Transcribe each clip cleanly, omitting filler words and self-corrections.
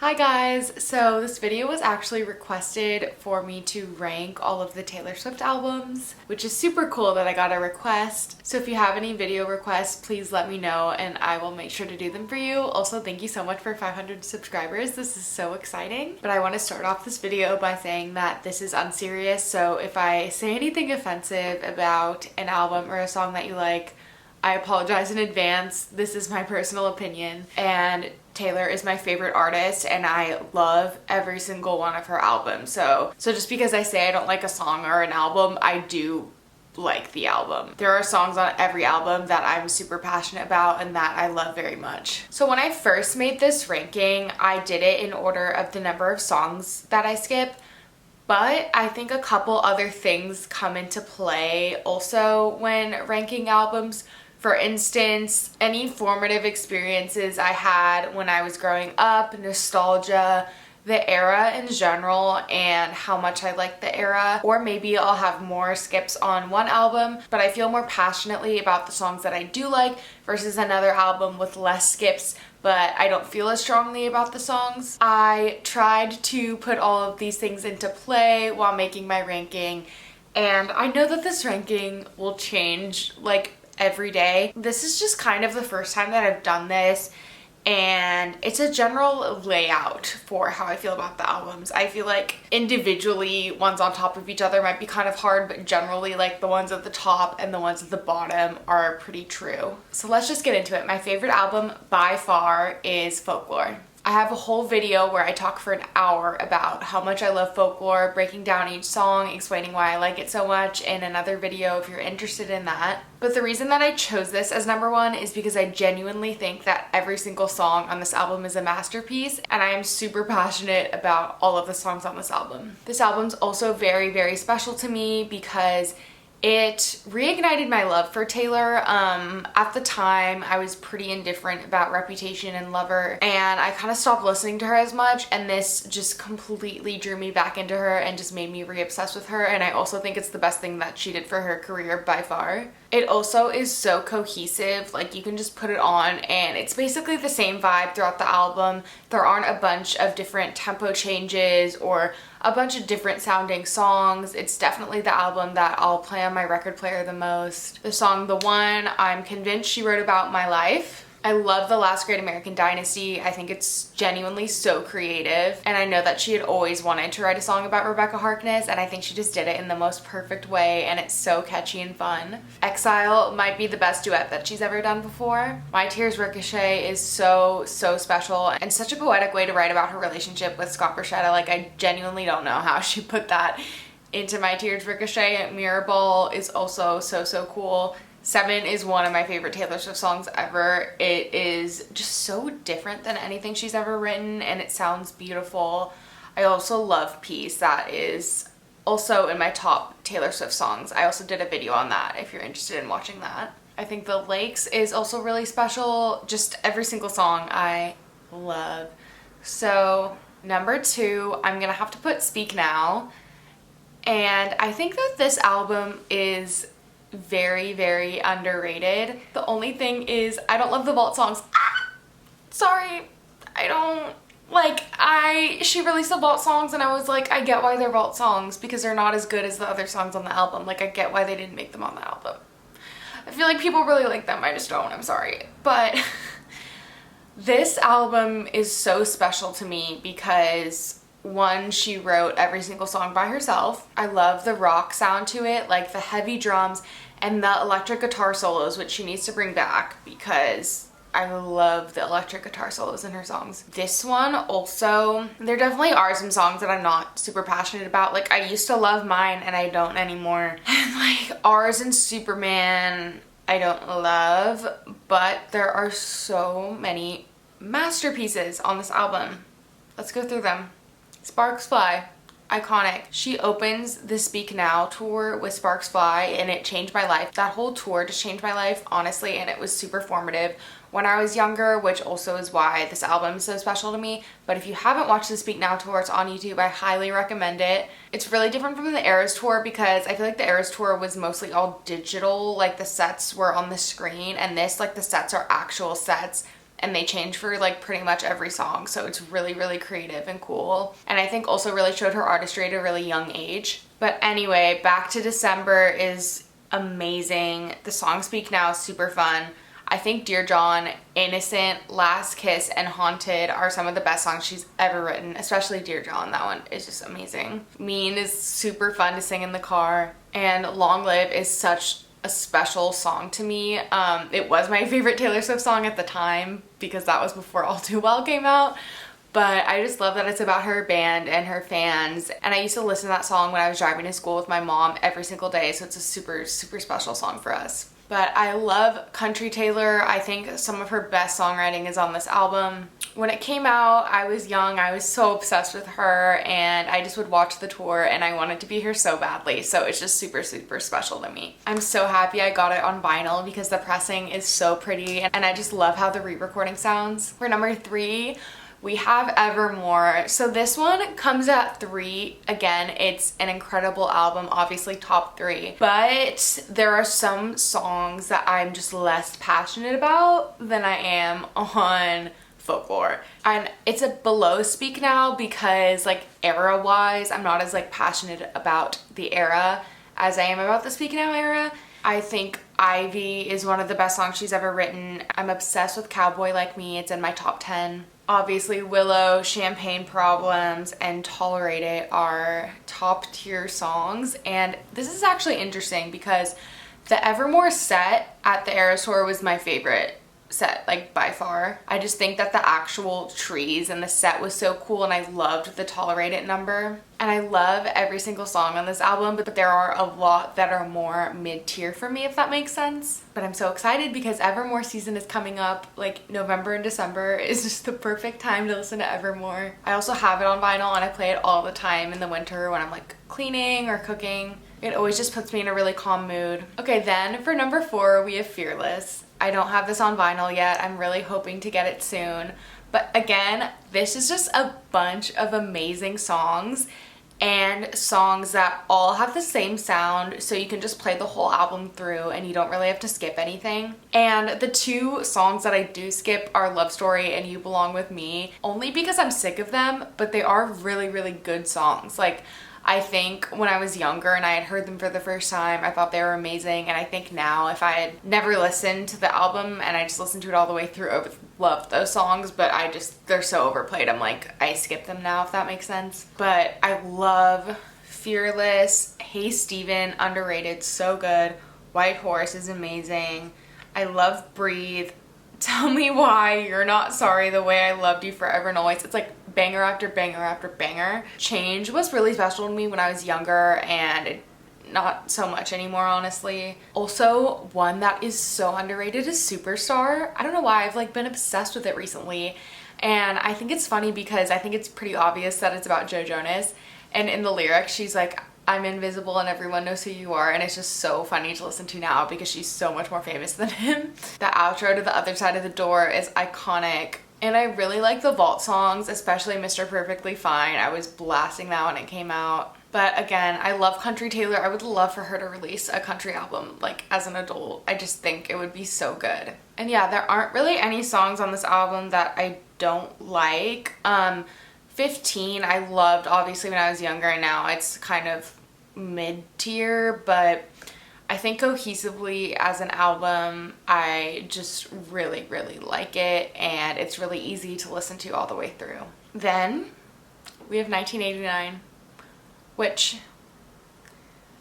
Hi guys! So this video was actually requested for me to rank all of the Taylor Swift albums, which is super cool that I got a request. So if you have any video requests, please let me know and I will make sure to do them for you. Also, thank you so much for 500 subscribers. This is so exciting. But I want to start off this video by saying that this is unserious, so if I say anything offensive about an album or a song that you like, I apologize in advance. This is my personal opinion, and Taylor is my favorite artist and I love every single one of her albums. So just because I say I don't like a song or an album, I do like the album. There are songs on every album that I'm super passionate about and that I love very much. So when I first made this ranking, I did it in order of the number of songs that I skip. But I think a couple other things come into play also when ranking albums. For instance, any formative experiences I had when I was growing up, nostalgia, the era in general, and how much I like the era. Or maybe I'll have more skips on one album, but I feel more passionately about the songs that I do like versus another album with less skips, but I don't feel as strongly about the songs. I tried to put all of these things into play while making my ranking, and I know that this ranking will change like every day. This is just kind of the first time that I've done this, and it's a general layout for how I feel about the albums. I feel like individually ones on top of each other might be kind of hard, but generally like the ones at the top and the ones at the bottom are pretty true. So let's just get into it. My favorite album by far is Folklore. I have a whole video where I talk for an hour about how much I love Folklore, breaking down each song, explaining why I like it so much in another video if you're interested in that. But the reason that I chose this as number one is because I genuinely think that every single song on this album is a masterpiece, and I am super passionate about all of the songs on this album. This album's also very, very special to me because it reignited my love for Taylor. At the time, I was pretty indifferent about Reputation and Lover, and I kind of stopped listening to her as much, and this just completely drew me back into her and just made me re-obsessed with her, and I also think it's the best thing that she did for her career by far. It also is so cohesive, like you can just put it on and it's basically the same vibe throughout the album. There aren't a bunch of different tempo changes or a bunch of different sounding songs. It's definitely the album that I'll play on my record player the most. The song The One, I'm convinced she wrote about my life. I love The Last Great American Dynasty. I think it's genuinely so creative, and I know that she had always wanted to write a song about Rebecca Harkness, and I think she just did it in the most perfect way, and it's so catchy and fun. Exile might be the best duet that she's ever done before. My Tears Ricochet is so special and such a poetic way to write about her relationship with Scott Borchetta. Like, I genuinely don't know how she put that into My Tears Ricochet. Mirror Ball is also so cool. 7 is one of my favorite Taylor Swift songs ever. It is just so different than anything she's ever written, and it sounds beautiful. I also love Peace. That is also in my top Taylor Swift songs. I also did a video on that if you're interested in watching that. I think The Lakes is also really special. Just every single song I love. So number 2, I'm gonna have to put Speak Now. And I think that this album is very underrated. The only thing is I don't love the vault songs. Sorry, I don't like. She released the vault songs and I was like, I get why they're vault songs because they're not as good as the other songs on the album. Like, I get why they didn't make them on the album. I feel like people really like them, I just don't. I'm sorry, but this album is so special to me because one, she wrote every single song by herself. I love the rock sound to it, like the heavy drums and the electric guitar solos, which she needs to bring back because I love the electric guitar solos in her songs. This one also, there definitely are some songs that I'm not super passionate about. Like, I used to love Mine and I don't anymore. And like Ours and Superman, I don't love, but there are so many masterpieces on this album. Let's go through them. Sparks Fly, iconic. She opens the Speak Now tour with Sparks Fly and it changed my life. That whole tour just changed my life, honestly, and it was super formative when I was younger, which also is why this album is so special to me. But if you haven't watched the Speak Now tour, it's on YouTube. I highly recommend it. It's really different from the Eras tour because I feel like the Eras tour was mostly all digital, like the sets were on the screen, and this, like, the sets are actual sets and they change for like pretty much every song, so it's really, really creative and cool. And I think also really showed her artistry at a really young age. But anyway, Back to December is amazing. The song Speak Now is super fun. I think Dear John, Innocent, Last Kiss, and Haunted are some of the best songs she's ever written, especially Dear John. That one is just amazing. Mean is super fun to sing in the car, and Long Live is such a special song to me. It was my favorite Taylor Swift song at the time because that was before All Too Well came out. But I just love that it's about her band and her fans. And I used to listen to that song when I was driving to school with my mom every single day. So it's a super, super special song for us. But I love Country Taylor. I think some of her best songwriting is on this album. When it came out, I was young. I was so obsessed with her, and I just would watch the tour, and I wanted to be here so badly. So it's just super, super special to me. I'm so happy I got it on vinyl because the pressing is so pretty, and I just love how the re-recording sounds. For number 3, we have Evermore. So this one comes at 3. Again, it's an incredible album, obviously top 3. But there are some songs that I'm just less passionate about than I am on Folklore. And it's a below Speak Now because like era-wise, I'm not as like passionate about the era as I am about the Speak Now era. I think Ivy is one of the best songs she's ever written. I'm obsessed with Cowboy Like Me. It's in my top 10. Obviously, Willow, Champagne Problems, and Tolerate It are top tier songs. And this is actually interesting because the Evermore set at the Eras Tour was my favorite set, like by far. I just think that the actual trees and the set was so cool, and I loved the Tolerate It number. And I love every single song on this album, but there are a lot that are more mid-tier for me, if that makes sense. But I'm so excited because Evermore season is coming up. Like November and December is just the perfect time to listen to Evermore. I also have it on vinyl and I play it all the time in the winter when I'm like cleaning or cooking. It always just puts me in a really calm mood. Okay, then for number 4, we have Fearless. I don't have this on vinyl yet. I'm really hoping to get it soon. But again, this is just a bunch of amazing songs and songs that all have the same sound, so you can just play the whole album through and you don't really have to skip anything. And the 2 songs that I do skip are Love Story and You Belong With Me, only because I'm sick of them, but they are really, really good songs. Like, I think when I was younger and I had heard them for the first time, I thought they were amazing. And I think now if I had never listened to the album and I just listened to it all the way through, I would love those songs, but they're so overplayed. I'm like, I skip them now, if that makes sense. But I love Fearless, Hey Steven, underrated, so good. White Horse is amazing. I love Breathe. Tell Me Why You're Not Sorry the Way I Loved You Forever and Always. It's like banger after banger after banger. Change was really special to me when I was younger, and not so much anymore, honestly. Also, one that is so underrated is Superstar. I don't know why, I've like been obsessed with it recently, and I think it's funny because I think it's pretty obvious that it's about Joe Jonas, and in the lyrics she's like, I'm invisible and everyone knows who you are, and it's just so funny to listen to now because she's so much more famous than him. The outro to The Other Side of the Door is iconic, and I really like the vault songs, especially Mr. Perfectly Fine. I was blasting that when it came out. But again, I love Country Taylor. I would love for her to release a country album, like as an adult. I just think it would be so good. And yeah, there aren't really any songs on this album that I don't like. 15 I loved obviously when I was younger, and now it's kind of mid-tier, but I think cohesively as an album, I just really, really like it, and it's really easy to listen to all the way through. Then we have 1989, which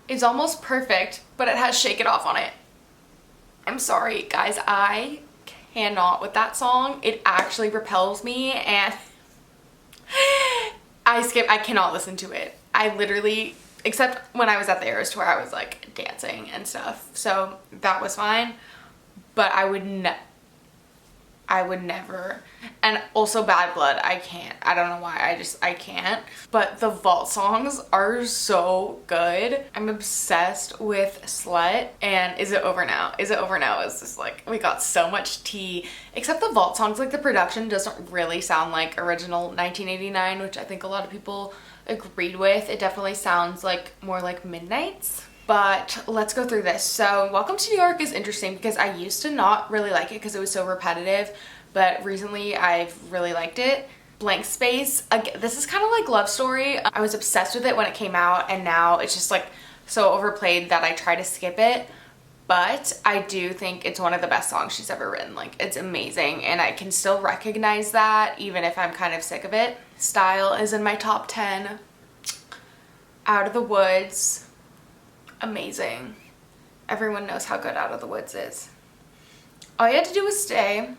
is almost perfect, but it has Shake It Off on it. I'm sorry, guys, I cannot with that song. It actually repels me, and I cannot listen to it. I literally, except when I was at the Eras Tour, I was like dancing and stuff, so that was fine, but I would never. And also Bad Blood, I can't. I don't know why, I can't. But the vault songs are so good. I'm obsessed with Slut and Is It Over Now. Is It Over Now is just like, we got so much tea. Except the vault songs, like the production doesn't really sound like original 1989, which I think a lot of people agreed with. It definitely sounds like more like Midnight's. But let's go through this. So Welcome to New York is interesting because I used to not really like it because it was so repetitive, but recently I've really liked it. Blank Space, again, this is kind of like Love Story. I was obsessed with it when it came out, and now it's just like so overplayed that I try to skip it. But I do think it's one of the best songs she's ever written. Like, it's amazing, and I can still recognize that even if I'm kind of sick of it. Style is in my top 10. Out of the Woods, amazing. Everyone knows how good Out of the Woods is. All You Had to Do Was Stay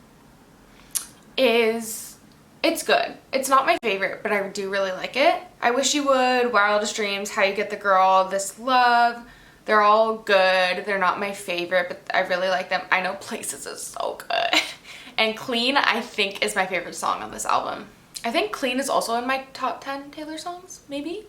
it's good. It's not my favorite, but I do really like it. I Wish You Would, Wildest Dreams, How You Get the Girl, This Love, they're all good. They're not my favorite, but I really like them. I Know Places is so good. And Clean, I think, is my favorite song on this album. I think Clean is also in my top 10 Taylor songs, maybe.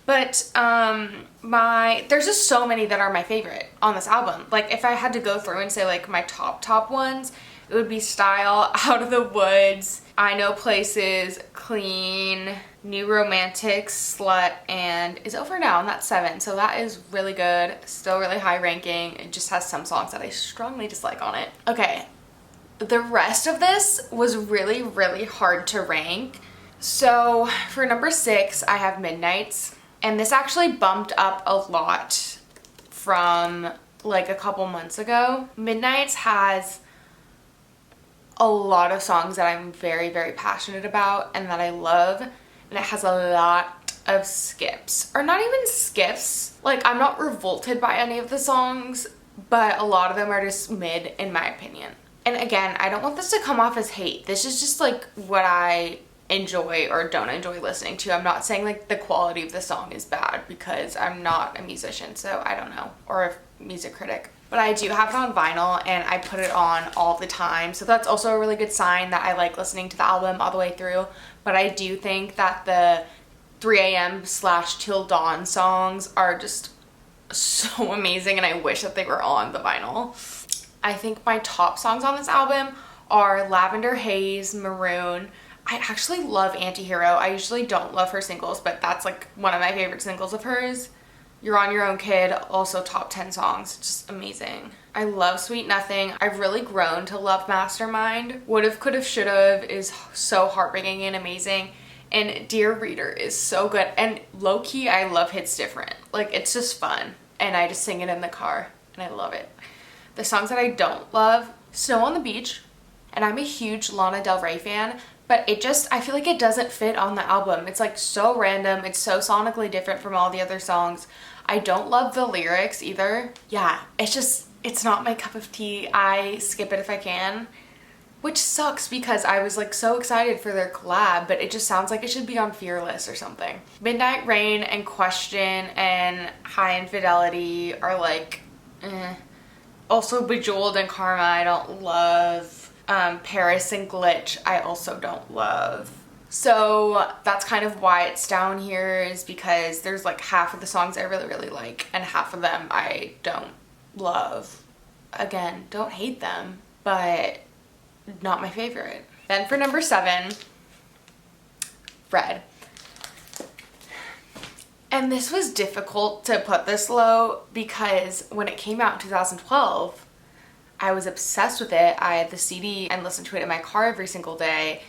But there's just so many that are my favorite on this album. Like, if I had to go through and say like my top ones, it would be Style, Out of the Woods, I Know Places, Clean, New Romantic, Slut, and Is Over Now, and that's 7. So that is really good. Still really high ranking. It just has some songs that I strongly dislike on it. Okay, the rest of this was really, really hard to rank. So for number 6, I have Midnights. And this actually bumped up a lot from like a couple months ago. Midnights has a lot of songs that I'm very, very passionate about and that I love. And it has a lot of skips. Or not even skips. Like, I'm not revolted by any of the songs, but a lot of them are just mid in my opinion. And again, I don't want this to come off as hate. This is just like what I enjoy or don't enjoy listening to. I'm not saying like the quality of the song is bad because I'm not a musician, so I don't know, or a music critic. But I do have it on vinyl and I put it on all the time, so that's also a really good sign that I like listening to the album all the way through. But I do think that the 3 a.m. / till dawn songs are just so amazing, and I wish that they were on the vinyl. I think my top songs on this album are Lavender Haze, Maroon. I actually love Antihero. I usually don't love her singles, but that's like one of my favorite singles of hers. You're On Your Own Kid, also top 10 songs, just amazing. I love Sweet Nothing. I've really grown to love Mastermind. Would've, Could've, Should've is so heartbreaking and amazing. And Dear Reader is so good. And low-key, I love Hits Different. Like, it's just fun. And I just sing it in the car, and I love it. The songs that I don't love, Snow on the Beach. And I'm a huge Lana Del Rey fan, but I feel like it doesn't fit on the album. It's like so random. It's so sonically different from all the other songs. I don't love the lyrics either. Yeah, it's not my cup of tea. I skip it if I can, which sucks because I was like so excited for their collab, but it just sounds like it should be on Fearless or something. Midnight Rain and Question and High Infidelity are like, eh. Also Bejeweled and Karma I don't love. Paris and Glitch I also don't love. So that's kind of why it's down here, is because there's like half of the songs I really, really like and half of them I don't love. Again, don't hate them, but not my favorite. Then for number 7, Red. And this was difficult to put this low because when it came out in 2012, I was obsessed with it. I had the CD and listened to it in my car every single day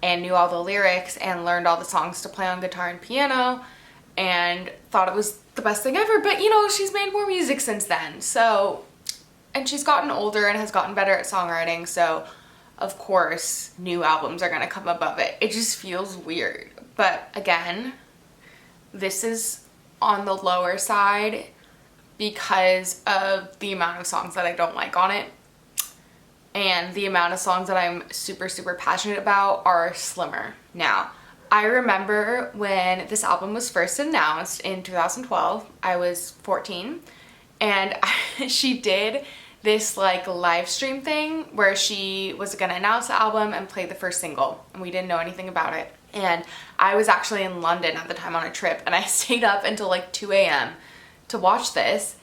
and knew all the lyrics and learned all the songs to play on guitar and piano and thought it was the best thing ever. But you know, she's made more music since then. So, and she's gotten older and has gotten better at songwriting. So of course, new albums are gonna come above it. It just feels weird. But again, this is on the lower side because of the amount of songs that I don't like on it. And the amount of songs that I'm super, super passionate about are slimmer. Now, I remember when this album was first announced in 2012, I was 14, and she did this like live stream thing where she was gonna announce the album and play the first single, and we didn't know anything about it. And I was actually in London at the time on a trip, and I stayed up until like 2 a.m. to watch this,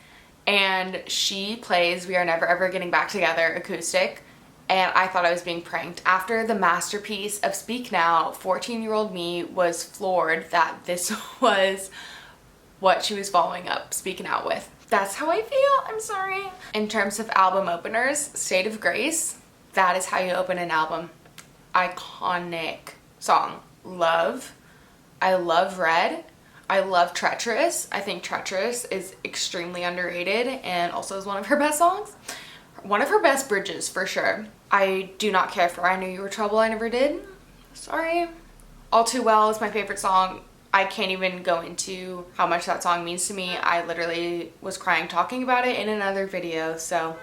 and she plays We Are Never Ever Getting Back Together acoustic, and I thought I was being pranked. After the masterpiece of Speak Now, 14-year-old me was floored that this was what she was following up Speaking Out with. That's how I feel, I'm sorry. In terms of album openers, State of Grace, that is how you open an album. iconic song. Love. I love Red. I love Treacherous. I think Treacherous is extremely underrated and also is one of her best songs. One of her best bridges for sure. I do not care for I Knew You Were Trouble, I Never Did. Sorry. All Too Well is my favorite song. I can't even go into how much that song means to me. I literally was crying talking about it in another video, so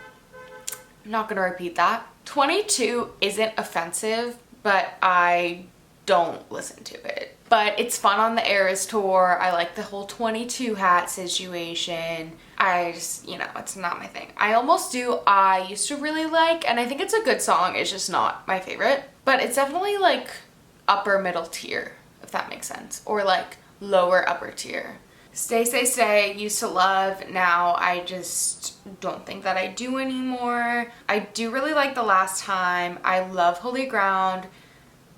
I'm not gonna repeat that. 22 isn't offensive, but I don't listen to it. But it's fun on the Eras tour. I like the whole 22 hat situation. I just, you know, it's not my thing. I Almost Do, I used to really like, and I think it's a good song. It's just not my favorite. But it's definitely like upper middle tier, if that makes sense. Or like lower upper tier. Stay, Stay, Stay, used to love. Now I just don't think that I do anymore. I do really like The Last Time. I love Holy Ground.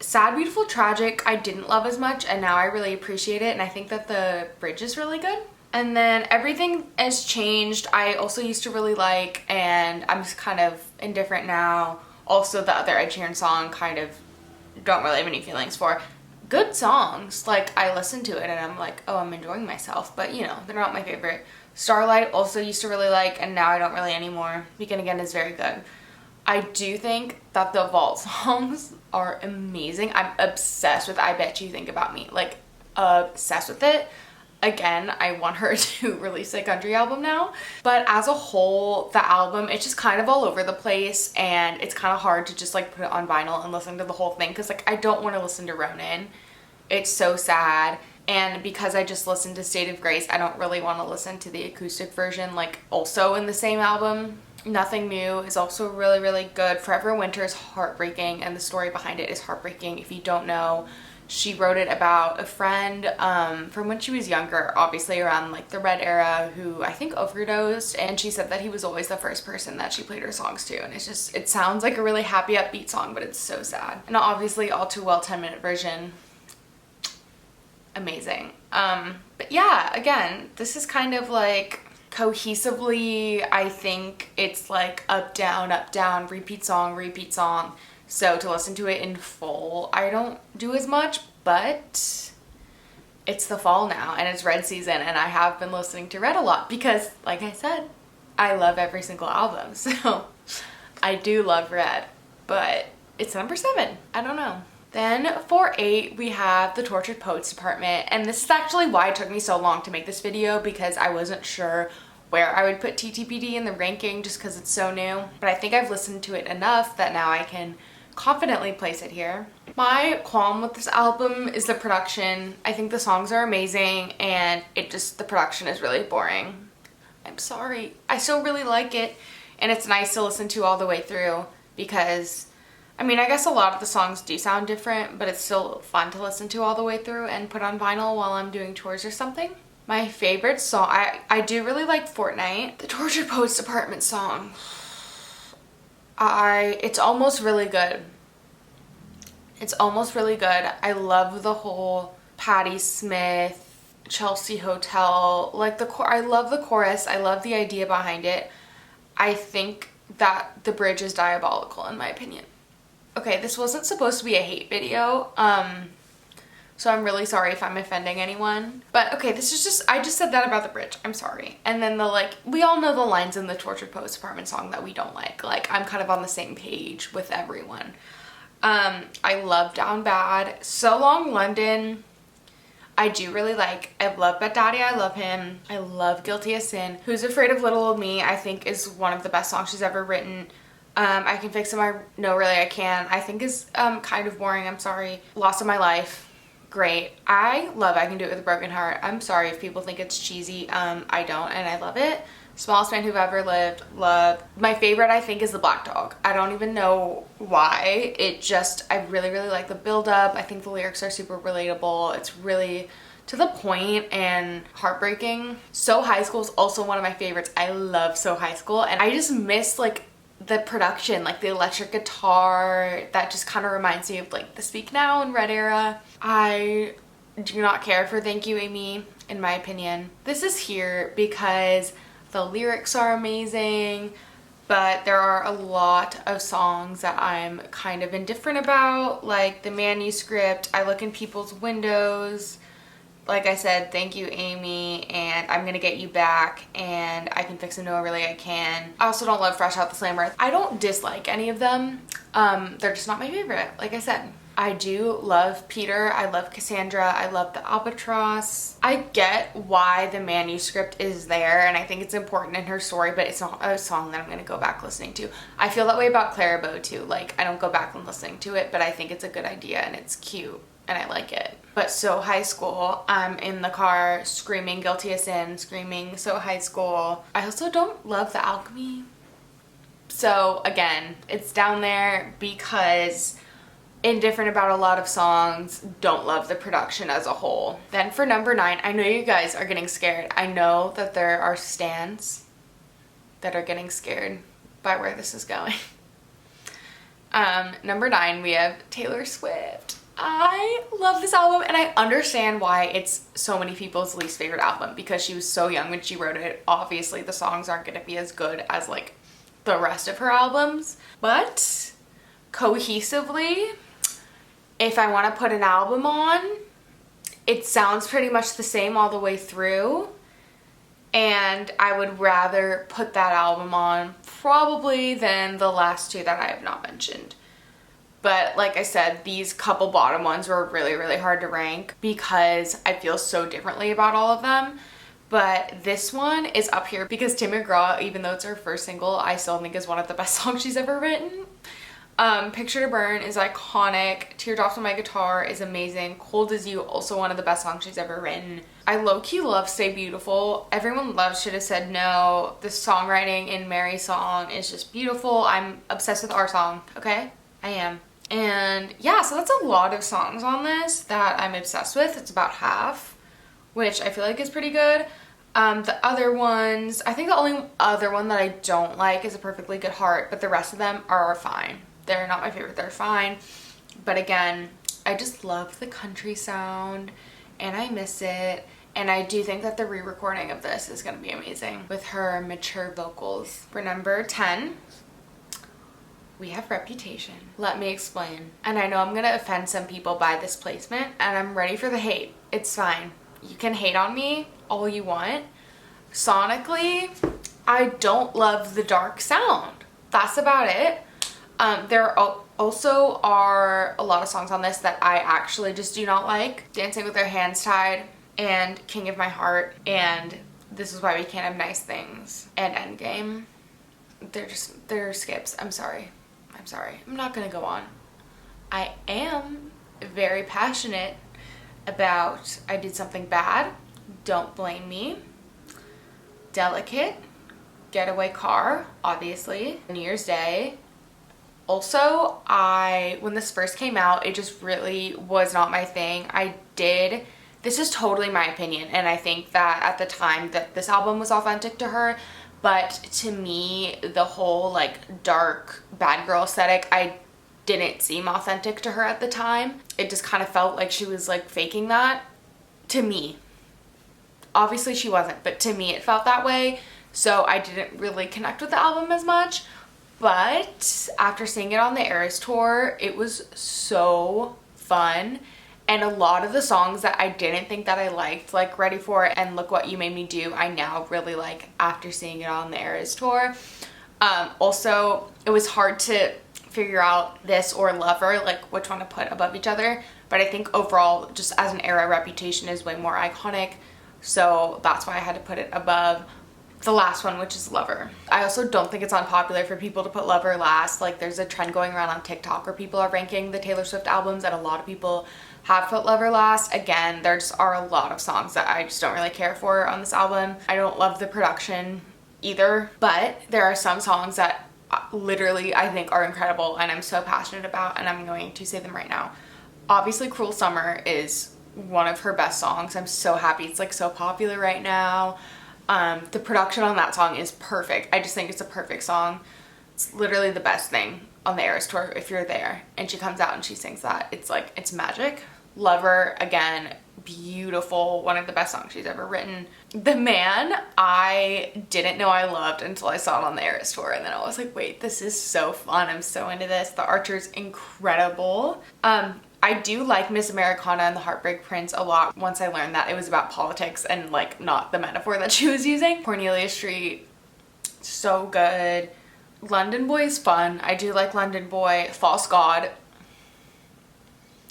Sad, Beautiful, Tragic, I didn't love as much, and now I really appreciate it, and I think that the bridge is really good. And then Everything Has Changed, I also used to really like, and I'm just kind of indifferent now. Also, the other Ed Sheeran song, kind of don't really have any feelings for. Good songs, like I listen to it and I'm like, oh, I'm enjoying myself, but you know, they're not my favorite. Starlight also used to really like, and now I don't really anymore. Begin Again is very good. I do think that the vault songs are amazing. I'm obsessed with I Bet You Think About Me, like obsessed with it. Again, I want her to release a country album now, but as a whole, the album, it's just kind of all over the place, and it's kind of hard to just like put it on vinyl and listen to the whole thing, because like I don't want to listen to Ronan. It's so sad. And because I just listened to State of Grace, I don't really want to listen to the acoustic version, like also in the same album. Nothing New is also really, really good. Forever Winter is heartbreaking, and the story behind it is heartbreaking. If you don't know, she wrote it about a friend from when she was younger, obviously around like the Red era, who I think overdosed, and she said that he was always the first person that she played her songs to, and it's just, it sounds like a really happy upbeat song, but it's so sad. And obviously All Too Well 10-minute version, amazing. But yeah, again, this is kind of like cohesively, I think it's like up, down, repeat song, repeat song. So to listen to it in full, I don't do as much, but it's the fall now and it's Red season, and I have been listening to Red a lot because, like I said, I love every single album. So I do love Red, but it's number 7. I don't know. Then for 8, we have the Tortured Poets Department, and this is actually why it took me so long to make this video, because I wasn't sure where I would put TTPD in the ranking just because it's so new, but I think I've listened to it enough that now I can confidently place it here. My qualm with this album is the production. I think the songs are amazing, and the production is really boring. I'm sorry. I still really like it, and it's nice to listen to all the way through because, I mean, I guess a lot of the songs do sound different, but it's still fun to listen to all the way through and put on vinyl while I'm doing chores or something. My favorite song, I do really like Fortnite. The Tortured Poets Department song, it's almost really good. It's almost really good. I love the whole Patti Smith, Chelsea Hotel, like I love the chorus. I love the idea behind it. I think that the bridge is diabolical in my opinion. Okay, this wasn't supposed to be a hate video, so I'm really sorry if I'm offending anyone. But okay, this is just, I just said that about the bridge. I'm sorry. And then we all know the lines in the Tortured Poets Department song that we don't like. Like, I'm kind of on the same page with everyone. I love Down Bad. So Long London, I do really like. I love But Daddy, I Love Him. I love Guilty as Sin. Who's Afraid of Little Old Me, I think is one of the best songs she's ever written. I Can Fix It, No Really I Can, I think is kind of boring, I'm sorry. Lost of My Life, great. I love I Can Do It With a Broken Heart. I'm sorry if people think it's cheesy. I don't, and I love it. Smallest Man Who've Ever Lived, love. My favorite, I think, is The Black Dog. I don't even know why. I really, really like the build-up. I think the lyrics are super relatable. It's really to the point and heartbreaking. So High School is also one of my favorites. I love So High School, and I just miss like the production, like the electric guitar. That just kind of reminds me of like the Speak Now and Red era. I do not care for Thank You Amy, in my opinion. This is here because the lyrics are amazing, but there are a lot of songs that I'm kind of indifferent about, like the manuscript, I Look in People's Windows, like I said, Thank You Amy, and I'm Gonna Get You Back, and I Can Fix It, No Really I Can. I also don't love Fresh Out the Slammer. I don't dislike any of them. They're just not my favorite, like I said. I do love Peter, I love Cassandra, I love the Albatross. I get why the manuscript is there, and I think it's important in her story, but it's not a song that I'm gonna go back listening to. I feel that way about Clarabow too. Like, I don't go back and listening to it, but I think it's a good idea and it's cute and I like it. But So High School, I'm in the car screaming Guilty as Sin, screaming So High School. I also don't love The Alchemy. So again, it's down there because indifferent about a lot of songs, don't love the production as a whole. Then for number 9, I know you guys are getting scared. I know that there are stans that are getting scared by where this is going. Number 9, we have Taylor Swift. I love this album, and I understand why it's so many people's least favorite album, because she was so young when she wrote it. Obviously the songs aren't going to be as good as like the rest of her albums, but cohesively, if I want to put an album on, it sounds pretty much the same all the way through, and I would rather put that album on probably than the last 2 that I have not mentioned. But like I said, these couple bottom ones were really, really hard to rank because I feel so differently about all of them. But this one is up here because Tim McGraw, even though it's her first single, I still think is one of the best songs she's ever written. Picture to Burn is iconic. Teardrops on My Guitar is amazing. Cold as You, also one of the best songs she's ever written. I low-key love Stay Beautiful. Everyone loves Should Have Said No. The songwriting in Mary's song is just beautiful. I'm obsessed with our song, okay? I am. And yeah, so that's a lot of songs on this that I'm obsessed with. It's about half, which I feel like is pretty good. The other ones, I think the only other one that I don't like is A Perfectly Good Heart, but the rest of them are fine. They're not my favorite, they're fine. But again, I just love the country sound and I miss it. And I do think that the re-recording of this is going to be amazing with her mature vocals. For number 10, we have Reputation. Let me explain. And I know I'm going to offend some people by this placement, and I'm ready for the hate. It's fine. You can hate on me all you want. Sonically, I don't love the dark sound. That's about it. There also are a lot of songs on this that I actually just do not like. Dancing with Their Hands Tied and King of My Heart and This Is Why We Can't Have Nice Things and Endgame. They're skips. I'm sorry. I'm not gonna go on. I am very passionate about I Did Something Bad, Don't Blame Me, Delicate, Getaway Car, obviously, New Year's Day. Also, when this first came out, it just really was not my thing. This is totally my opinion, and I think that at the time that this album was authentic to her, but to me, the whole like dark bad girl aesthetic, I didn't seem authentic to her at the time. It just kind of felt like she was like faking that to me. Obviously she wasn't, but to me it felt that way. So I didn't really connect with the album as much. But after seeing it on the Eras tour, it was so fun. And a lot of the songs that I didn't think that I liked, like Ready For It and Look What You Made Me Do, I now really like after seeing it on the Eras tour. Also, it was hard to figure out this or Lover, like which one to put above each other. But I think overall, just as an era, Reputation is way more iconic. So that's why I had to put it above the last one, which is Lover. I also don't think it's unpopular for people to put Lover last. Like there's a trend going around on TikTok where people are ranking the Taylor Swift albums, and a lot of people have put Lover last. Again, there just are a lot of songs that I just don't really care for on this album. I don't love the production either, but there are some songs that literally I think are incredible and I'm so passionate about, and I'm going to say them right now. Obviously, Cruel Summer is one of her best songs. I'm so happy it's like so popular right now. The production on that song is perfect. I just think it's a perfect song. It's literally the best thing on the Eras tour if you're there and she comes out and she sings that. It's like, it's magic. Lover, again, beautiful, one of the best songs she's ever written. The Man, I didn't know I loved until I saw it on the Eras tour, and then I was like, wait, this is so fun. I'm so into this. The Archer's incredible. I do like Miss Americana and the Heartbreak Prince a lot once I learned that it was about politics and like not the metaphor that she was using. Cornelia Street, so good. London Boy is fun. I do like London Boy. False God.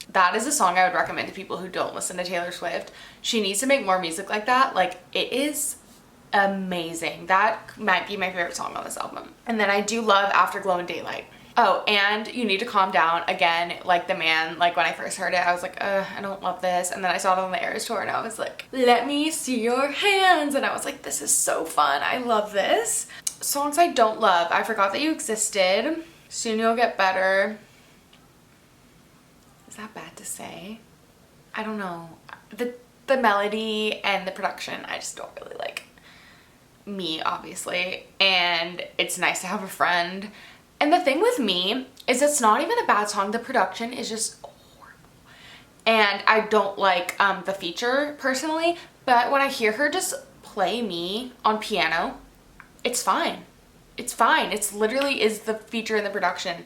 That is a song I would recommend to people who don't listen to Taylor Swift. She needs to make more music like that. Like, it is amazing. That might be my favorite song on this album. And then I do love Afterglow and Daylight. Oh, and You Need to Calm Down. Again, like The Man, like when I first heard it, I was like, I don't love this. And then I saw it on the Eras tour and I was like, let me see your hands. And I was like, this is so fun. I love this. Songs I don't love. I Forgot That You Existed. Soon You'll Get Better. Is that bad to say? I don't know. The melody and the production, I just don't really like. Me, obviously. And It's Nice to Have a Friend. And the thing with Me is it's not even a bad song. The production is just horrible. And I don't like the feature personally, but when I hear her just play Me on piano, it's fine. It's fine. It's literally is the feature in the production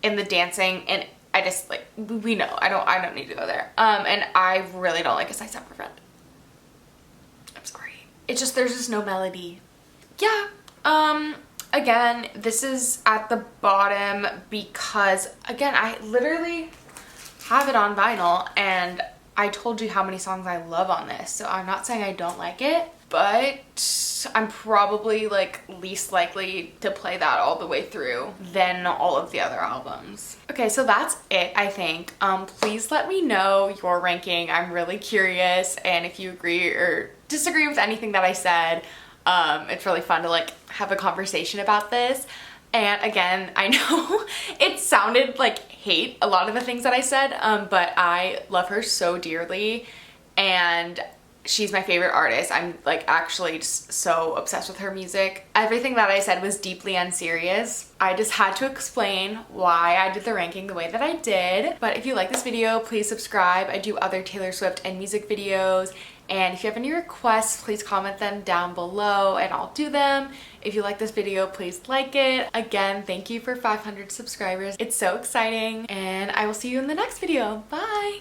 and the dancing, and I just like, we know. I don't need to go there. And I really don't like It's Nice to Have a Friend. I'm sorry. It's just, there's just no melody. Yeah. Again, this is at the bottom because, again, I literally have it on vinyl and I told you how many songs I love on this. So I'm not saying I don't like it, but I'm probably like least likely to play that all the way through than all of the other albums. Okay, so that's it, I think. Please let me know your ranking. I'm really curious, and if you agree or disagree with anything that I said. It's really fun to like have a conversation about this. And again, I know it sounded like hate, a lot of the things that I said, but I love her so dearly and she's my favorite artist. I'm like actually just so obsessed with her music. Everything that I said was deeply unserious. I just had to explain why I did the ranking the way that I did. But if you like this video, please subscribe. I do other Taylor Swift and music videos. And if you have any requests, please comment them down below and I'll do them. If you like this video, please like it. Again, thank you for 500 subscribers. It's so exciting and I will see you in the next video. Bye!